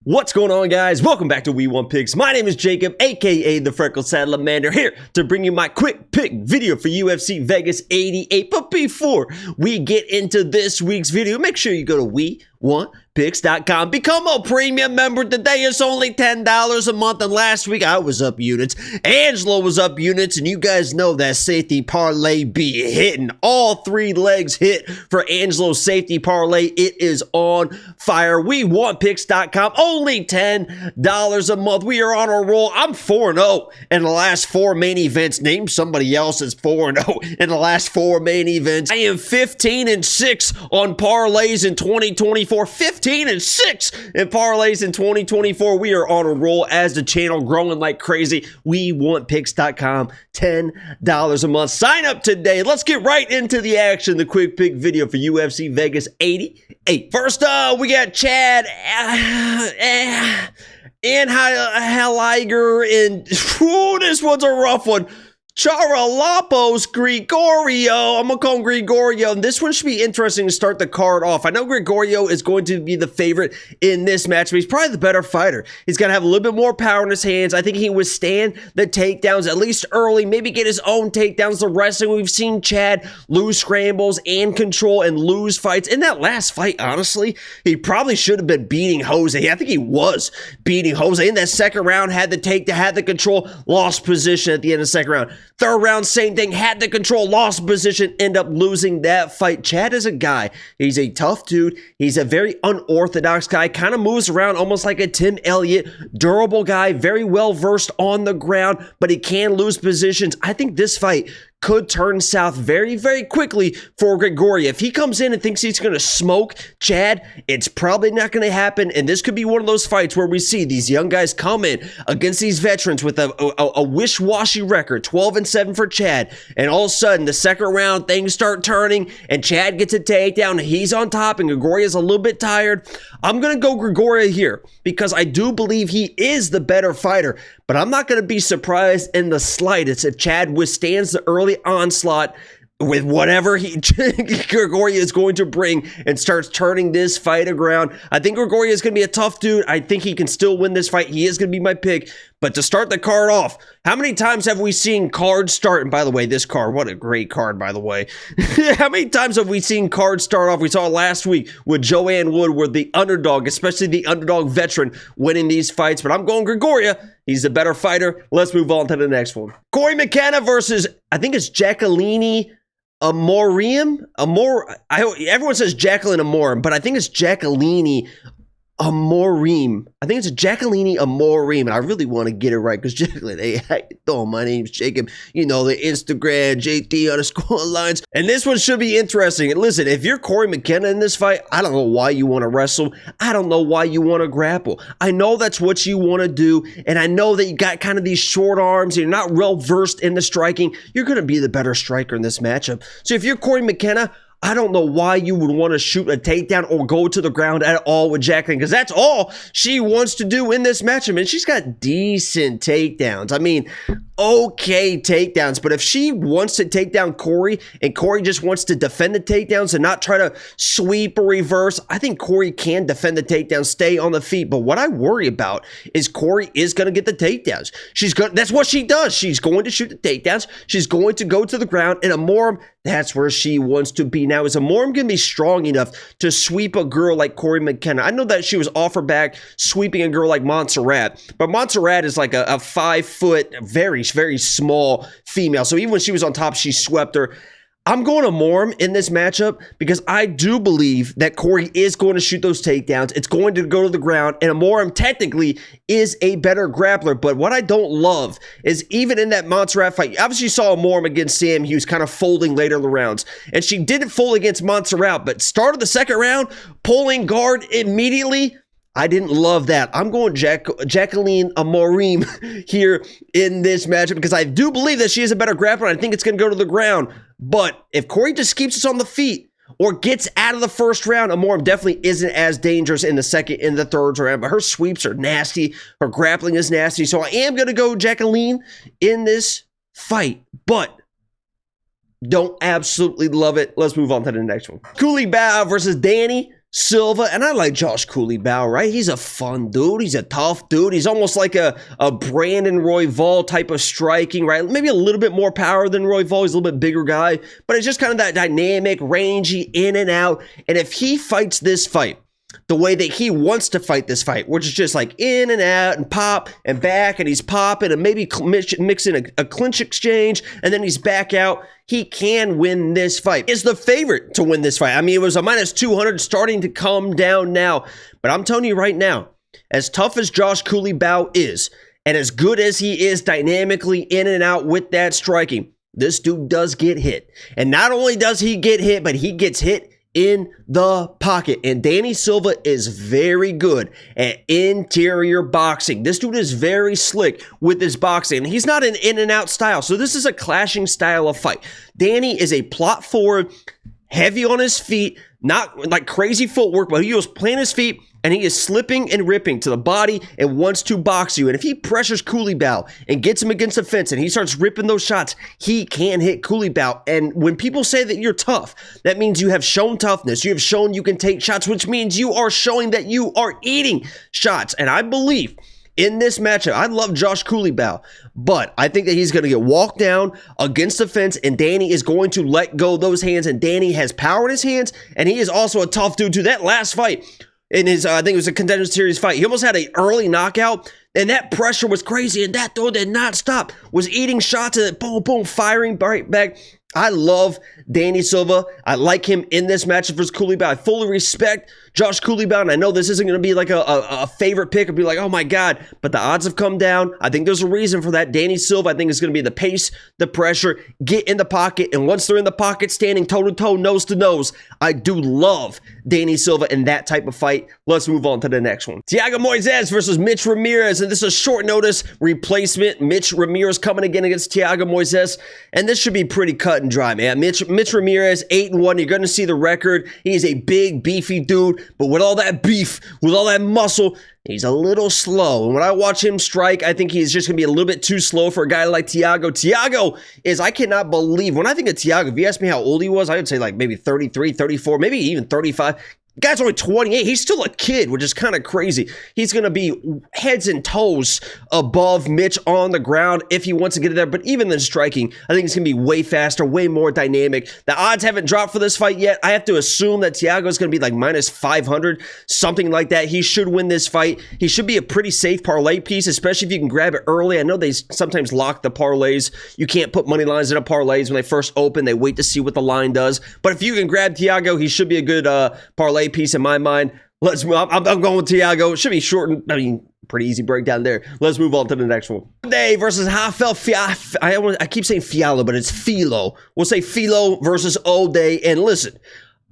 What's going on, guys? Welcome back to We Want Picks. My name is Jacob, aka the Freckled Salamander, here to bring you my quick pick video for UFC Vegas 88. But before we get into this week's video, make sure you go to WeWantPicks.com. Become a premium member. Today is only $10 a month, and last week I was up units. Angelo was up units, and you guys know that safety parlay be hitting. All three legs hit for Angelo's safety parlay. It is on fire. WeWantPicks.com. Only $10 a month. We are on a roll. I'm 4-0 in the last four main events. Name somebody else that's 4-0 in the last four main events. I am 15-6 on parlays in 2024. 15-6 in parlays in 2024. We are on a roll as the channel growing like crazy. WeWantPicks.com. $10 a month. Sign up today. Let's get right into the action. The quick pick video for UFC Vegas 88. First up, we got Chad Anheliger, and this one's a rough one. Charalampos, Grigoriou. I'm going to call him Grigoriou. And this one should be interesting to start the card off. I know Grigoriou is going to be the favorite in this match, but he's probably the better fighter. He's going to have a little bit more power in his hands. I think he can withstand the takedowns, at least early, maybe get his own takedowns. The wrestling, we've seen Chad lose scrambles and control and lose fights. In that last fight, honestly, he probably should have been beating Jose. I think he was beating Jose. In that second round, had the takedown, had the control, lost position at the end of the second round. Third round, same thing, had the control, lost position, end up losing that fight. Chad is a guy. He's a tough dude. He's a very unorthodox guy, kind of moves around almost like a Tim Elliott. Durable guy, very well versed on the ground, but he can lose positions. I think this fight could turn south very, very quickly for Grigoriou. If he comes in and thinks he's going to smoke Chad, it's probably not going to happen, and this could be one of those fights where we see these young guys come in against these veterans with a wish-washy record, 12-7 for Chad, and all of a sudden, the second round, things start turning, and Chad gets a takedown, and he's on top, and Grigoriou is a little bit tired. I'm going to go Grigoriou here, because I do believe he is the better fighter, but I'm not going to be surprised in the slightest if Chad withstands the early onslaught with whatever Grigoriou is going to bring and starts turning this fight around. I think Grigoriou is going to be a tough dude. I think he can still win this fight. He is going to be my pick. But to start the card off, how many times have we seen cards start? And by the way, this card, what a great card, by the way. How many times have we seen cards start off? We saw last week with Joanne Wood, where the underdog, especially the underdog veteran, winning these fights. But I'm going Grigoriou. He's the better fighter. Let's move on to the next one. Cory McKenna versus, I think it's Jaqueline Amorim. Everyone says Jaqueline Amorim, but I think it's Jaqueline Amorim. I think it's a Jaqueline Amorim, and I really want to get it right because Jaqueline, hey, how you doing? My name's Jacob. You know, the Instagram, JT_lines. And this one should be interesting. And listen, if you're Cory McKenna in this fight, I don't know why you want to wrestle. I don't know why you want to grapple. I know that's what you want to do, and I know that you got kind of these short arms, and you're not well versed in the striking. You're going to be the better striker in this matchup. So if you're Cory McKenna, I don't know why you would want to shoot a takedown or go to the ground at all with Jaqueline, because that's all she wants to do in this matchup. And she's got decent takedowns. I mean, okay takedowns. But if she wants to take down Cory and Cory just wants to defend the takedowns and not try to sweep or reverse, I think Cory can defend the takedowns, stay on the feet. But what I worry about is Cory is going to get the takedowns. That's what she does. She's going to shoot the takedowns. She's going to go to the ground, and Amorim, that's where she wants to be. Now, is Amorim going to be strong enough to sweep a girl like Cory McKenna? I know that she was off her back sweeping a girl like Montserrat, but Montserrat is like a 5 foot, very, very small female. So even when she was on top, she swept her. I'm going to Amorim in this matchup because I do believe that Cory is going to shoot those takedowns. It's going to go to the ground, and Amorim technically is a better grappler. But what I don't love is even in that Montserrat fight, obviously you saw Amorim against Sam Hughes kind of folding later in the rounds, and she didn't fold against Montserrat, but started the second round, pulling guard immediately. I didn't love that. I'm going Jaqueline Amorim here in this matchup because I do believe that she is a better grappler. I think it's going to go to the ground. But if Cory just keeps us on the feet or gets out of the first round, Amorim definitely isn't as dangerous in the second and the third round. But her sweeps are nasty. Her grappling is nasty. So I am going to go Jaqueline in this fight. But don't absolutely love it. Let's move on to the next one. Culibao versus Danny. Silva, and I like Josh Culibao, right? He's a fun dude. He's a tough dude. He's almost like a Brandon Royval type of striking, right? Maybe a little bit more power than Royval. He's a little bit bigger guy, but it's just kind of that dynamic, rangy, in and out. And if he fights this fight the way that he wants to fight this fight, which is just like in and out and pop and back, and he's popping and maybe mixing a clinch exchange, and then he's back out, he can win this fight. Is the favorite to win this fight. I mean, it was a minus 200 starting to come down now, but I'm telling you right now, as tough as Josh Culibao is, and as good as he is dynamically in and out with that striking, this dude does get hit. And not only does he get hit, but he gets hit in the pocket. And Danny Silva is very good at interior boxing. This dude is very slick with his boxing. He's not an in and out style. So this is a clashing style of fight. Danny is a plot forward, heavy on his feet, not like crazy footwork, but he was planting his feet and he is slipping and ripping to the body and wants to box you. And if he pressures Culibao and gets him against the fence and he starts ripping those shots, he can hit Culibao. And when people say that you're tough, that means you have shown toughness. You have shown you can take shots, which means you are showing that you are eating shots. And I believe in this matchup, I love Josh Culibao, but I think that he's going to get walked down against the fence, and Danny is going to let go those hands, and Danny has power in his hands, and he is also a tough dude too. That last fight in his, I think it was a Contender Series fight, he almost had an early knockout, and that pressure was crazy, and that dude did not stop, was eating shots, and boom, boom, firing right back. I love Danny Silva. I like him in this matchup versus Culibao. I fully respect Josh Culibao, and I know this isn't going to be like a favorite pick or be like, oh my God, but the odds have come down. I think there's a reason for that. Danny Silva, I think, is going to be the pace, the pressure, get in the pocket, and once they're in the pocket, standing toe-to-toe, nose-to-nose, I do love Danny Silva in that type of fight. Let's move on to the next one. Thiago Moises versus Mitch Ramirez, and this is a short notice replacement. Mitch Ramirez coming again against Thiago Moises, and this should be pretty cut and dry, man. Mitch Ramirez, 8-1. You're going to see the record. He is a big, beefy dude, but with all that beef, with all that muscle, he's a little slow. And when I watch him strike, I think he's just going to be a little bit too slow for a guy like Thiago. Thiago is, I cannot believe, when I think of Thiago, if you ask me how old he was, I would say like maybe 33, 34, maybe even 35. Guy's only 28. He's still a kid, which is kind of crazy. He's going to be heads and toes above Mitch on the ground if he wants to get it there. But even then striking, I think it's going to be way faster, way more dynamic. The odds haven't dropped for this fight yet. I have to assume that Thiago is going to be like minus 500, something like that. He should win this fight. He should be a pretty safe parlay piece, especially if you can grab it early. I know they sometimes lock the parlays. You can't put money lines in a parlays when they first open. They wait to see what the line does. But if you can grab Thiago, he should be a good parlay piece in my mind. Let's move. I'm going with Thiago. It should be short and, I mean, pretty easy breakdown there. Let's move on to the next one. Day versus Jafel. I keep saying Fialo, but it's Filho. We'll say Filho versus O'Day. And listen,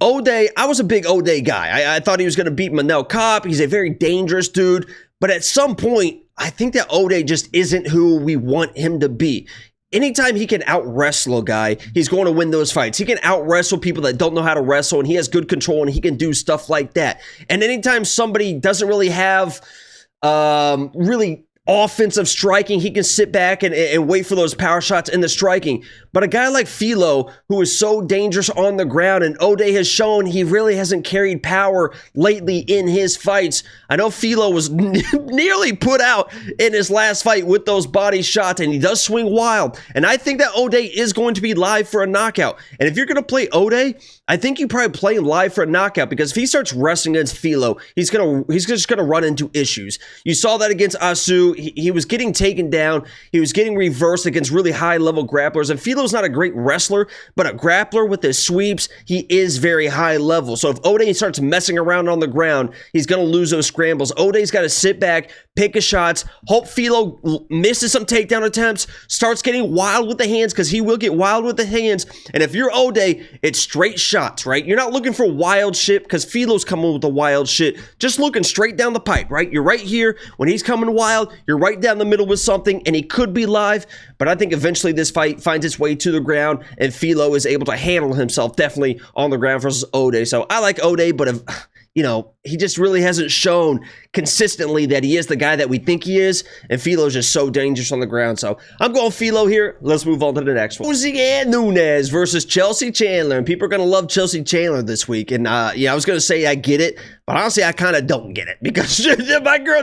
O'Day, I was a big O'Day guy. I thought he was going to beat Manel Kopp. He's a very dangerous dude. But at some point, I think that O'Day just isn't who we want him to be. Anytime he can out-wrestle a guy, he's going to win those fights. He can out-wrestle people that don't know how to wrestle, and he has good control, and he can do stuff like that. And anytime somebody doesn't really have really offensive striking, he can sit back and wait for those power shots in the striking. But a guy like Filho, who is so dangerous on the ground, and O'Day has shown he really hasn't carried power lately in his fights. I know Filho was nearly put out in his last fight with those body shots, and he does swing wild. And I think that O'Day is going to be live for a knockout. And if you're going to play O'Day, I think you probably play him live for a knockout, because if he starts wrestling against Filho, he's just gonna run into issues. You saw that against Asu. He was getting taken down. He was getting reversed against really high-level grapplers. And Filo's not a great wrestler, but a grappler with his sweeps, he is very high level. So if O'Day starts messing around on the ground, he's gonna lose those scrambles. O'Day's got to sit back, pick his shots, hope Filho misses some takedown attempts, starts getting wild with the hands, because he will get wild with the hands. And if you're O'Day, it's straight shots, right? You're not looking for wild shit, because Filo's coming with the wild shit. Just looking straight down the pipe, right? You're right here. When he's coming wild, you're right down the middle with something, and he could be live. But I think eventually this fight finds its way to the ground, and Filho is able to handle himself definitely on the ground versus O'Day. So I like O'Day, but if, you know, he just really hasn't shown consistently that he is the guy that we think he is, and Filho's just so dangerous on the ground. So I'm going Filho here. Let's move on to the next one. Josiane Nunes versus Chelsea Chandler, and people are going to love Chelsea Chandler this week. And yeah, I was going to say I get it, but honestly, I kind of don't get it because my girl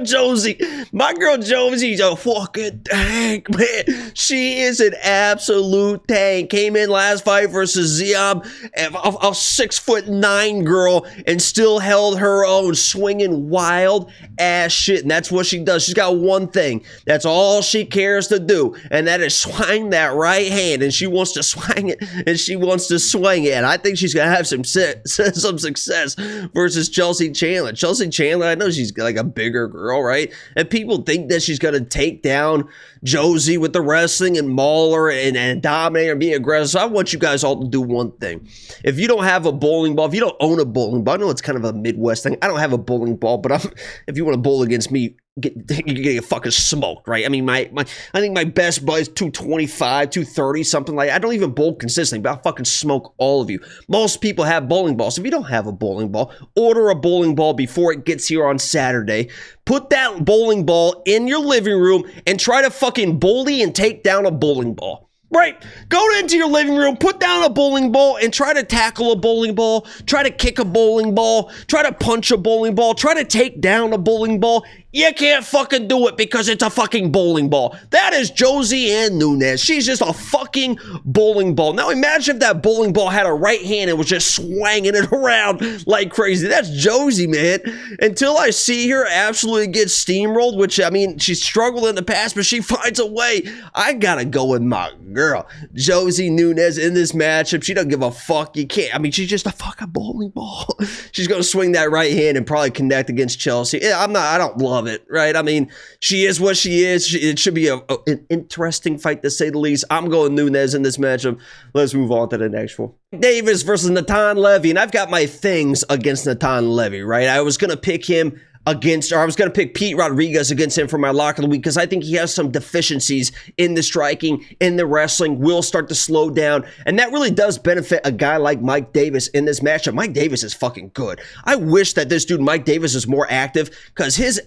Josie's a fucking tank, man. She is an absolute tank. Came in last fight versus Ziab, a 6'9" girl, and still held her own, swinging wild ass shit. And that's what she does. She's got one thing. That's all she cares to do, and that is swing that right hand. And she wants to swing it, and she wants to swing it. And I think she's gonna have some success versus Chelsea Chandler. Chelsea Chandler, I know she's like a bigger girl, right? And people think that she's gonna take down Josie with the wrestling and maul her and dominate her and be aggressive. So I want you guys all to do one thing. If you don't have a bowling ball, if you don't own a bowling ball, I know it's kind of a Midwest thing. I don't have a bowling ball, but if you want to bowl against me, you're gonna get fucking smoked, right? I mean, I think my best ball is 225, 230, something like that. I don't even bowl consistently, but I'll fucking smoke all of you. Most people have bowling balls. If you don't have a bowling ball, order a bowling ball before it gets here on Saturday. Put that bowling ball in your living room and try to fucking bully and take down a bowling ball. Right? Go into your living room, put down a bowling ball, and try to tackle a bowling ball, try to kick a bowling ball, try to punch a bowling ball, try to take down a bowling ball. You can't fucking do it because it's a fucking bowling ball. That is Josiane Nunes. She's just a fucking bowling ball. Now imagine if that bowling ball had a right hand and was just swinging it around like crazy. That's Josie, man. Until I see her absolutely get steamrolled, which, I mean, she's struggled in the past, but she finds a way. I gotta go with my girl, Josie Nunes, in this matchup. She doesn't give a fuck. You can't. I mean, she's just a fucking bowling ball. She's gonna swing that right hand and probably connect against Chelsea. I don't love it, right? I mean, she is what she is. It should be an interesting fight, to say the least. I'm going Nunes in this matchup. Let's move on to the next one. Davis versus Natan Levy, and I've got my things against Natan Levy, right? I was gonna pick him against, or I was going to pick Pete Rodriguez against him for my lock of the week because I think he has some deficiencies in the striking, in the wrestling, will start to slow down, and that really does benefit a guy like Mike Davis in this matchup. Mike Davis is fucking good. I wish that this dude Mike Davis is more active because his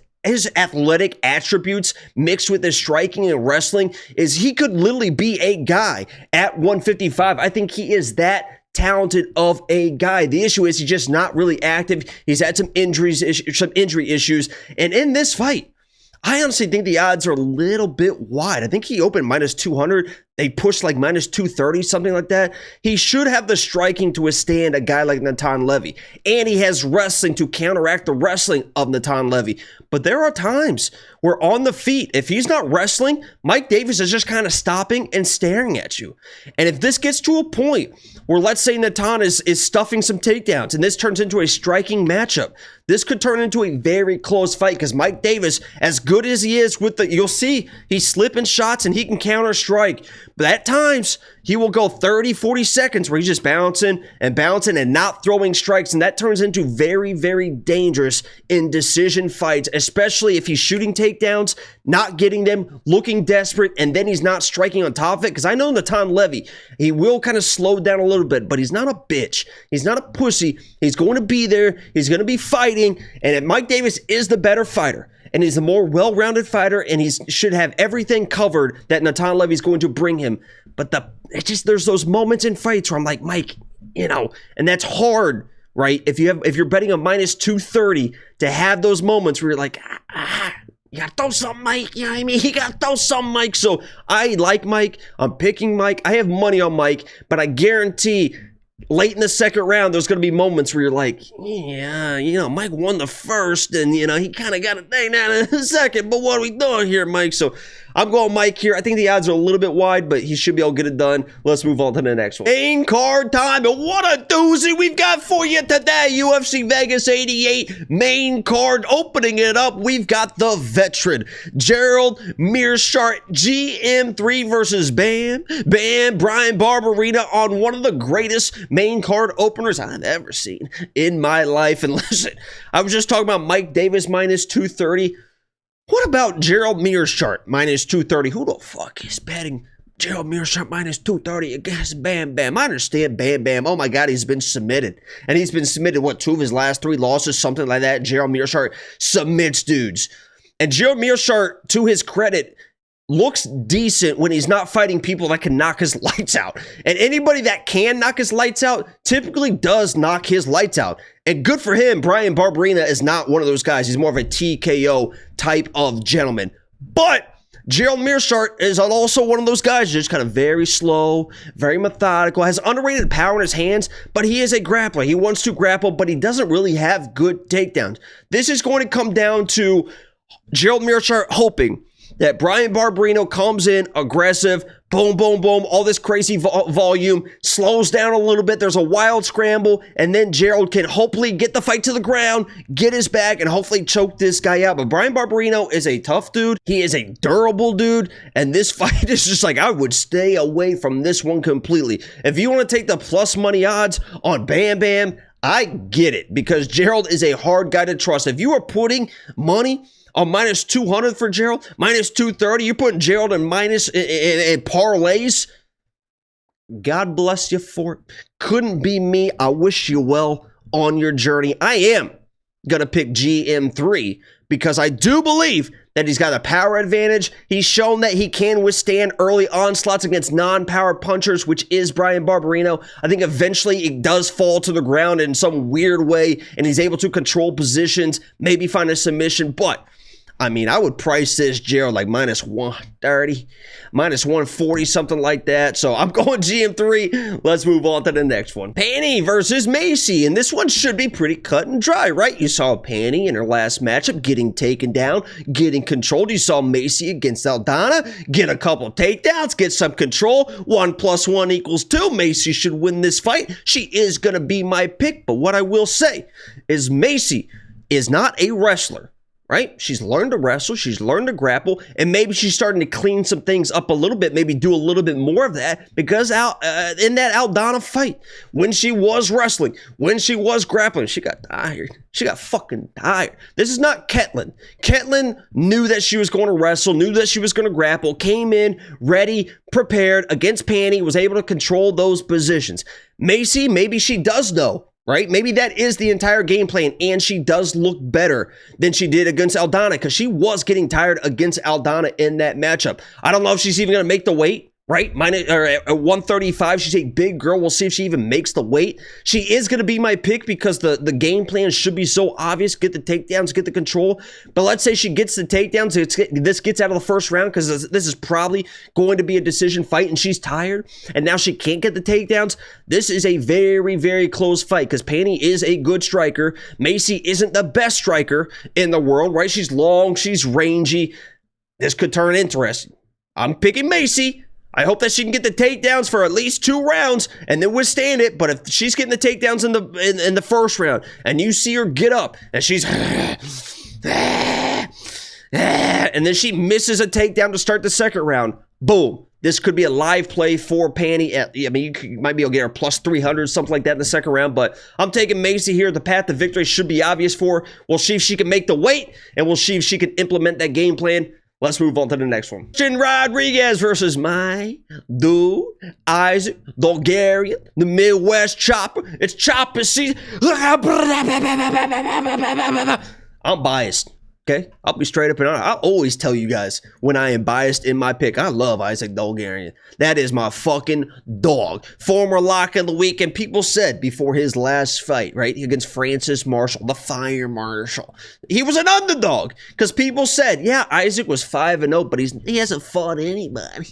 athletic attributes mixed with his striking and wrestling is he could literally be a guy at 155. I think he is that talented of a guy. The issue is he's just not really active. He's had some injury issues. And in this fight, I honestly think the odds are a little bit wide. I think he opened minus 200. They pushed like minus 230, something like that. He should have the striking to withstand a guy like Natan Levy. And he has wrestling to counteract the wrestling of Natan Levy. But there are times where on the feet, if he's not wrestling, Mike Davis is just kind of stopping and staring at you. And if this gets to a point where, let's say, Natan is stuffing some takedowns and this turns into a striking matchup, this could turn into a very close fight because Mike Davis, as good as he is with you'll see he's slipping shots and he can counter strike. But at times, he will go 30, 40 seconds where he's just bouncing and not throwing strikes. And that turns into very, very dangerous in decision fights, especially if he's shooting takedowns, not getting them, looking desperate, and then he's not striking on top of it. Because I know Natan Levy, he will kind of slow down a little bit, but he's not a bitch. He's not a pussy. He's going to be there. He's going to be fighting. And Mike Davis is the better fighter. And he's a more well-rounded fighter, and he should have everything covered that Natan Levy is going to bring him. But there's those moments in fights where I'm like, Mike, and that's hard, right? If you're betting a minus 230 to have those moments where you're like, you gotta throw something, Mike. You know what I mean? You gotta throw something, Mike. So I like Mike. I'm picking Mike. I have money on Mike, but I guarantee late in the second round, there's going to be moments where you're like, yeah, Mike won the first, and, he kind of got it down in the second, but what are we doing here, Mike? So I'm going Mike here. I think the odds are a little bit wide, but he should be able to get it done. Let's move on to the next one. Main card time, and what a doozy we've got for you today. UFC Vegas 88 main card. Opening it up, we've got the veteran Gerald Meerschaert, GM3 versus Bryan Barberena on one of the greatest main card openers I've ever seen in my life. And listen, I was just talking about Mike Davis minus 230. What about Gerald Meerschaert minus 230? Who the fuck is betting Gerald Meerschaert minus 230 against Bam Bam. I understand Bam Bam. Oh my God, he's been submitted. And he's been submitted, what, 2 of his last 3 losses, something like that. Gerald Meerschaert submits dudes. And Gerald Meerschaert, to his credit, looks decent when he's not fighting people that can knock his lights out. And anybody that can knock his lights out typically does knock his lights out. And good for him, Bryan Barberena is not one of those guys. He's more of a TKO type of gentleman. But Gerald Meerschaert is also one of those guys, just kind of very slow, very methodical, has underrated power in his hands, but he is a grappler. He wants to grapple, but he doesn't really have good takedowns. This is going to come down to Gerald Meerschaert hoping that Bryan Barberena comes in aggressive, boom, boom, boom, all this crazy volume, slows down a little bit, there's a wild scramble, and then Gerald can hopefully get the fight to the ground, get his back, and hopefully choke this guy out. But Bryan Barberena is a tough dude. He is a durable dude, and this fight is just like, I would stay away from this one completely. If you want to take the plus money odds on Bam Bam, I get it, because Gerald is a hard guy to trust. If you are putting money on minus 200 for Gerald, minus 230, you're putting Gerald in minus in parlays. God bless you for it. Couldn't be me. I wish you well on your journey. I am going to pick GM3 because I do believe that he's got a power advantage. He's shown that he can withstand early onslaughts against non-power punchers, which is Bryan Barberena. I think eventually it does fall to the ground in some weird way, and he's able to control positions, maybe find a submission, but I mean, I would price this Gerald like minus 130, minus 140, something like that. So I'm going GM3. Let's move on to the next one. Pannie versus Macy. And this one should be pretty cut and dry, right? You saw Pannie in her last matchup getting taken down, getting controlled. You saw Macy against Aldana get a couple takedowns, get some control. 1 + 1 = 2. Macy should win this fight. She is going to be my pick. But what I will say is Macy is not a wrestler. Right? She's learned to wrestle. She's learned to grapple. And maybe she's starting to clean some things up a little bit. Maybe do a little bit more of that. Because in that Aldana fight, when she was wrestling, when she was grappling, she got tired. She got fucking tired. This is not Ketlin. Ketlin knew that she was going to wrestle, knew that she was going to grapple, came in ready, prepared against Pannie, was able to control those positions. Macy, maybe she does know. Right? Maybe that is the entire game plan, and she does look better than she did against Aldana because she was getting tired against Aldana in that matchup. I don't know if she's even going to make the weight, right? At 135, she's a big girl. We'll see if she even makes the weight. She is going to be my pick because the game plan should be so obvious. Get the takedowns, get the control. But let's say she gets the takedowns. This gets out of the first round because this is probably going to be a decision fight and she's tired. And now she can't get the takedowns. This is a very, very close fight because Pannie is a good striker. Macy isn't the best striker in the world, right? She's long, she's rangy. This could turn interesting. I'm picking Macy. I hope that she can get the takedowns for at least 2 rounds and then withstand it. But if she's getting the takedowns in the first round and you see her get up and she's and then she misses a takedown to start the second round, boom. This could be a live play for Pannie. I mean, you might be able to get her plus 300, something like that in the second round. But I'm taking Macy here. The path to victory should be obvious for her. We'll see if she can make the weight and we'll see if she can implement that game plan. Let's move on to the next one. Rodriguez versus my dude, Isaac Bulgarian, the Midwest Chopper. It's Chopper season. I'm biased. Okay, I'll be straight up and honest. I'll always tell you guys when I am biased in my pick. I love Isaac Bulgarian. That is my fucking dog. Former lock of the week, and people said before his last fight, right, against Francis Marshall, the Fire Marshal, he was an underdog because people said, yeah, Isaac was 5-0, but he hasn't fought anybody.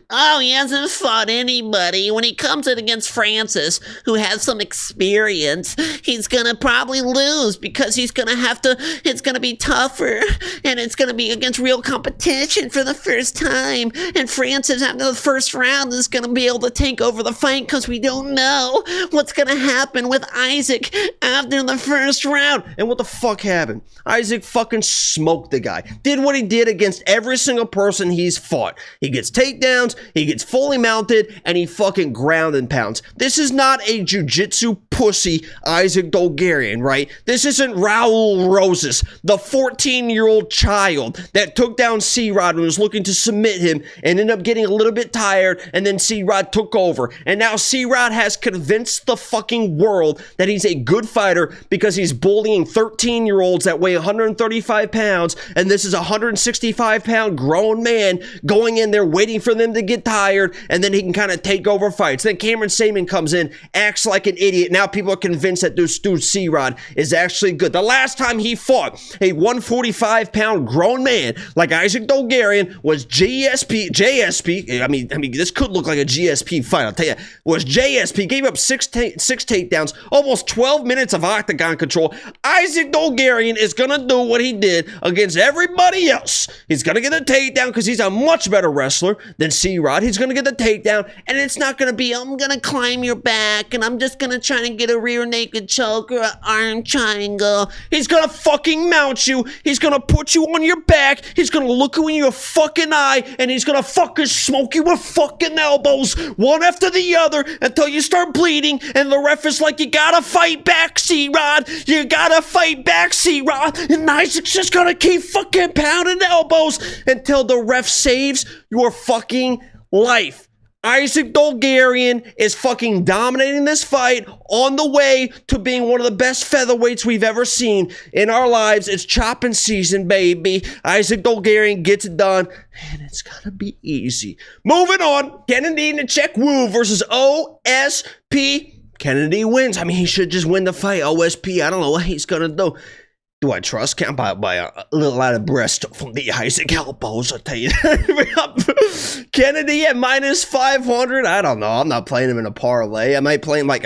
Oh, he hasn't fought anybody. When he comes in against Francis, who has some experience, he's gonna probably lose because he's gonna have to. It's gonna be tough. And it's going to be against real competition for the first time. And Francis, after the first round, is going to be able to take over the fight because we don't know what's going to happen with Isaac after the first round. And what the fuck happened? Isaac fucking smoked the guy. Did what he did against every single person he's fought. He gets takedowns, he gets fully mounted, and he fucking ground and pounds. This is not a jiu-jitsu pussy Isaac Bulgarian, right? This isn't Raul Roses, the 14 13-year-old child that took down C-Rod and was looking to submit him and ended up getting a little bit tired, and then C-Rod took over. And now C-Rod has convinced the fucking world that he's a good fighter because he's bullying 13-year-olds that weigh 135 pounds, and this is a 165-pound grown man going in there waiting for them to get tired, and then he can kind of take over fights. Then Cameron Saman comes in, acts like an idiot. Now people are convinced that this dude C-Rod is actually good. The last time he fought a 145-pound grown man like Isaac Dolgarian was JSP. I mean, this could look like a GSP fight, I'll tell you. Was JSP, gave up six takedowns, almost 12 minutes of octagon control. Isaac Dolgarian is going to do what he did against everybody else. He's going to get a takedown because he's a much better wrestler than C-Rod. He's going to get the takedown, and it's not going to be, I'm going to climb your back, and I'm just going to try to get a rear naked choke or an arm triangle. He's going to fucking mount you. He's going to put you on your back. He's going to look you in your fucking eye, and he's going to fucking smoke you with fucking elbows, one after the other, until you start bleeding, and the ref is like, you gotta fight back, C-Rod. You gotta fight back, C-Rod. And Isaac's just gonna keep fucking pounding elbows until the ref saves your fucking life. Isaac Dolgarian is fucking dominating this fight, on the way to being one of the best featherweights we've ever seen in our lives. It's chopping season, baby. Isaac Dolgarian gets it done, and it's gonna be easy. Moving on, Kennedy Nzechukwu versus OSP. Kennedy wins. I mean, he should just win the fight. OSP, I don't know what he's gonna do. Do I trust him? By a little out of breast from the Isaac elbows, I'll tell you that. Kennedy at minus 500. I don't know. I'm not playing him in a parlay. I might play him like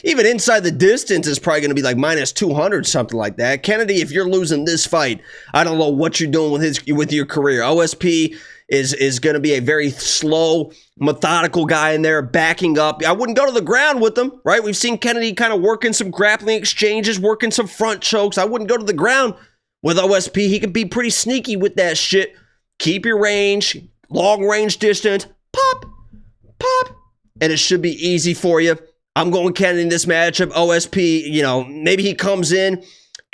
even inside the distance is probably going to be like minus 200, something like that. Kennedy, if you're losing this fight, I don't know what you're doing with your career. OSP is going to be a very slow, methodical guy in there, backing up. I wouldn't go to the ground with him, right? We've seen Kennedy kind of working some grappling exchanges, working some front chokes. I wouldn't go to the ground with OSP. He can be pretty sneaky with that shit. Keep your range, long range distance, pop, and it should be easy for you. I'm going Kennedy in this matchup. OSP, maybe he comes in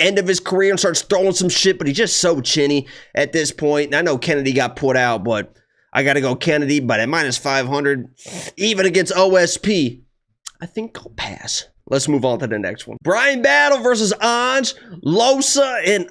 end of his career and starts throwing some shit, but he's just so chinny at this point. And I know Kennedy got put out, but I got to go Kennedy. But at minus 500, even against OSP, I think I'll pass. Let's move on to the next one. Bryan Battle versus Ange Losa. And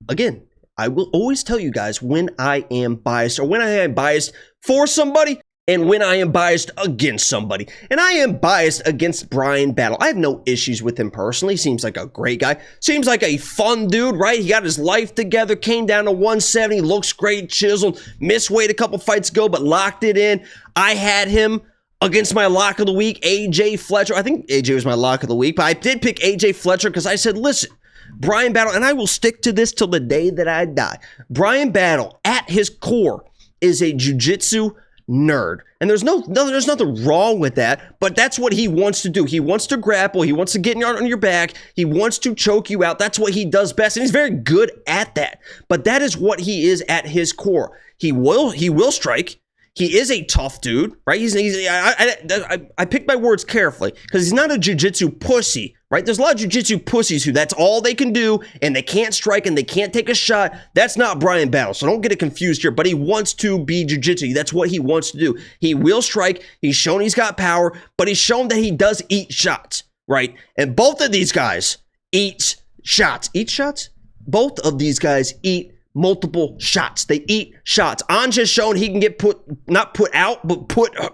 again, I will always tell you guys when I am biased, or when I am biased for somebody, and when I am biased against somebody. And I am biased against Bryan Battle. I have no issues with him personally. Seems like a great guy. Seems like a fun dude, right? He got his life together, came down to 170, looks great, chiseled, missed weight a couple fights ago, but locked it in. I had him against my lock of the week, AJ Fletcher. I think AJ was my lock of the week, but I did pick AJ Fletcher because I said, listen, Bryan Battle, and I will stick to this till the day that I die. Bryan Battle, at his core, is a jiu-jitsu nerd. And there's nothing wrong with that, but that's what he wants to do. He wants to grapple. He wants to get on your back. He wants to choke you out. That's what he does best, and he's very good at that. But that is what he is at his core. He will strike. He is a tough dude, right? I picked my words carefully because he's not a jiu-jitsu pussy, right? There's a lot of jiu-jitsu pussies who that's all they can do, and they can't strike, and they can't take a shot. That's not Bryan Battle, so don't get it confused here, but he wants to be jiu-jitsu. That's what he wants to do. He will strike. He's shown he's got power, but he's shown that he does eat shots, right? And both of these guys eat shots. Eat shots? Both of these guys eat multiple shots. They eat shots. Ange has shown he can get not put out, but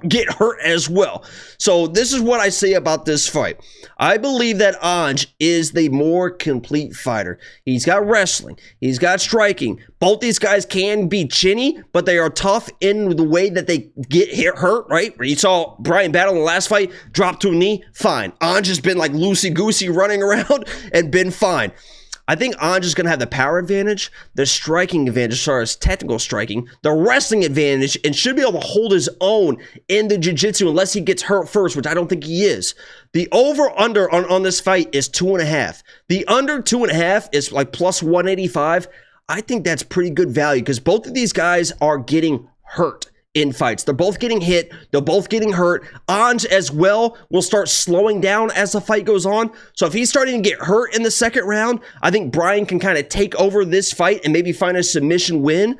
get hurt as well. So this is what I say about this fight. I believe that Ange is the more complete fighter. He's got wrestling. He's got striking. Both these guys can be chinny, but they are tough in the way that they get hurt, right? You saw Bryan Battle in the last fight, drop to a knee, fine. Ange has been like loosey-goosey running around and been fine. I think Ange is going to have the power advantage, the striking advantage as far as technical striking, the wrestling advantage, and should be able to hold his own in the jiu-jitsu unless he gets hurt first, which I don't think he is. The over-under on this fight is 2.5. The under 2.5 is like plus 185. I think that's pretty good value because both of these guys are getting hurt in fights. They're both getting hit. They're both getting hurt. Ange as well will start slowing down as the fight goes on. So if he's starting to get hurt in the second round, I think Bryan can kind of take over this fight and maybe find a submission win.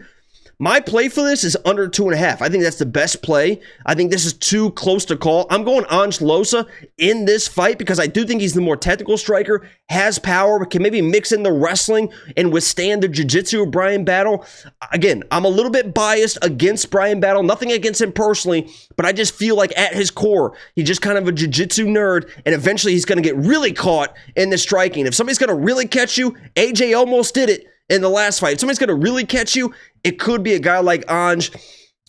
My play for this is under 2.5. I think that's the best play. I think this is too close to call. I'm going Ange Losa in this fight because I do think he's the more technical striker, has power, can maybe mix in the wrestling and withstand the jiu-jitsu of Bryan Battle. Again, I'm a little bit biased against Bryan Battle. Nothing against him personally, but I just feel like at his core, he's just kind of a jiu-jitsu nerd, and eventually he's going to get really caught in the striking. If somebody's going to really catch you, AJ almost did it in the last fight. If somebody's going to really catch you, it could be a guy like Ange.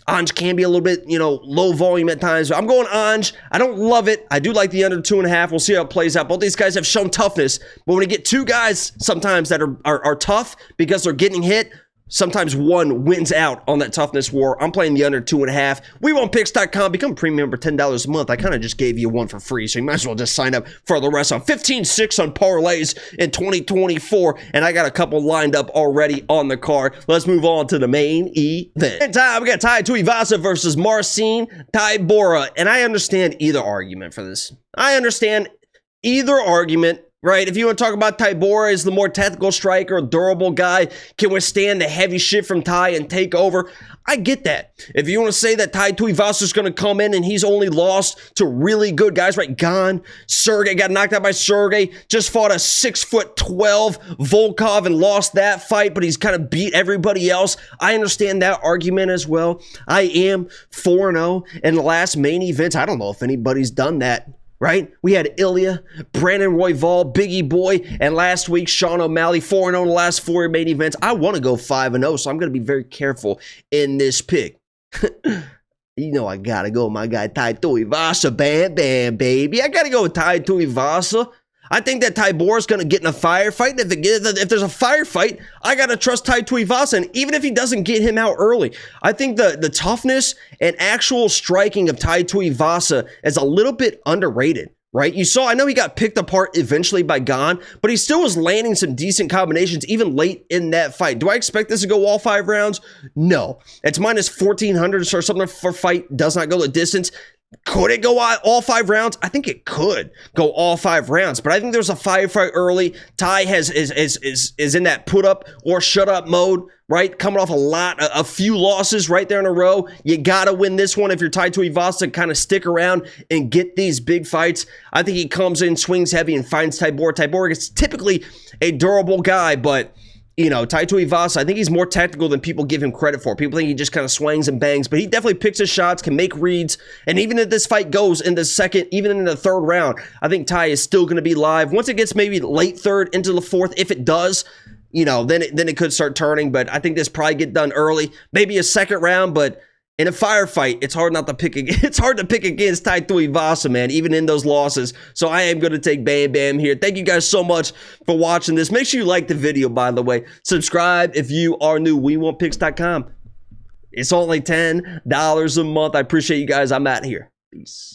Ange can be a little bit, low volume at times. But I'm going Ange. I don't love it. I do like the under 2.5. We'll see how it plays out. Both these guys have shown toughness. But when you get two guys sometimes that are tough because they're getting hit, sometimes one wins out on that toughness war. I'm playing the under 2.5. WeWantPicks.com. Become a premium member, $10 a month. I kind of just gave you one for free, so you might as well just sign up for the rest. I'm 15-6 on parlays in 2024, and I got a couple lined up already on the card. Let's move on to the main event. In time, we got Tuivasa versus Marcin Tybura, and I understand either argument for this. I understand either argument. Right, if you want to talk about Tybura as the more technical striker, durable guy, can withstand the heavy shit from Ty and take over, I get that. If you want to say that Tai Tuivasa is going to come in and he's only lost to really good guys, right? Sergey got knocked out by Sergey, just fought a 6'12" Volkov and lost that fight, but he's kind of beat everybody else. I understand that argument as well. I am 4-0 in the last main events. I don't know if anybody's done that. Right? We had Ilya, Brandon Royval, Biggie Boy, and last week, Sean O'Malley, 4-0 in the last 4 main events. I want to go 5-0, so I'm going to be very careful in this pick. I got to go with my guy, Tai Tuivasa. Bam, bam, baby. I got to go with Tai Tuivasa. I think that Tybura is going to get in a firefight. If there's a firefight, I got to trust Tai Tuivasa. And even if he doesn't get him out early, I think the toughness and actual striking of Tai Tuivasa is a little bit underrated, right? I know he got picked apart eventually by Gane, but he still was landing some decent combinations even late in that fight. Do I expect this to go all 5 rounds? No. It's minus 1,400 or something for fight. Does not go the distance. Could it go all 5 rounds? I think it could go all 5 rounds, but I think there's a firefight early. Ty is in that put up or shut up mode, right? Coming off a few losses right there in a row. You gotta win this one if you're Tai Tuivasa, kind of stick around and get these big fights. I think he comes in, swings heavy, and finds Tybura. Tybura is typically a durable guy, but Tai Tuivasa, I think he's more technical than people give him credit for. People think he just kind of swings and bangs, but he definitely picks his shots, can make reads, and even if this fight goes in the second, even in the 3rd round, I think Tai is still going to be live. Once it gets maybe late 3rd into the 4th, if it does, then it could start turning, but I think this probably get done early. Maybe a 2nd round, but in a firefight, it's hard to pick against Tai Tuivasa, man, even in those losses. So I am going to take Bam Bam here. Thank you guys so much for watching this. Make sure you like the video, by the way. Subscribe if you are new. WeWantPicks.com. It's only $10 a month. I appreciate you guys. I'm out here. Peace.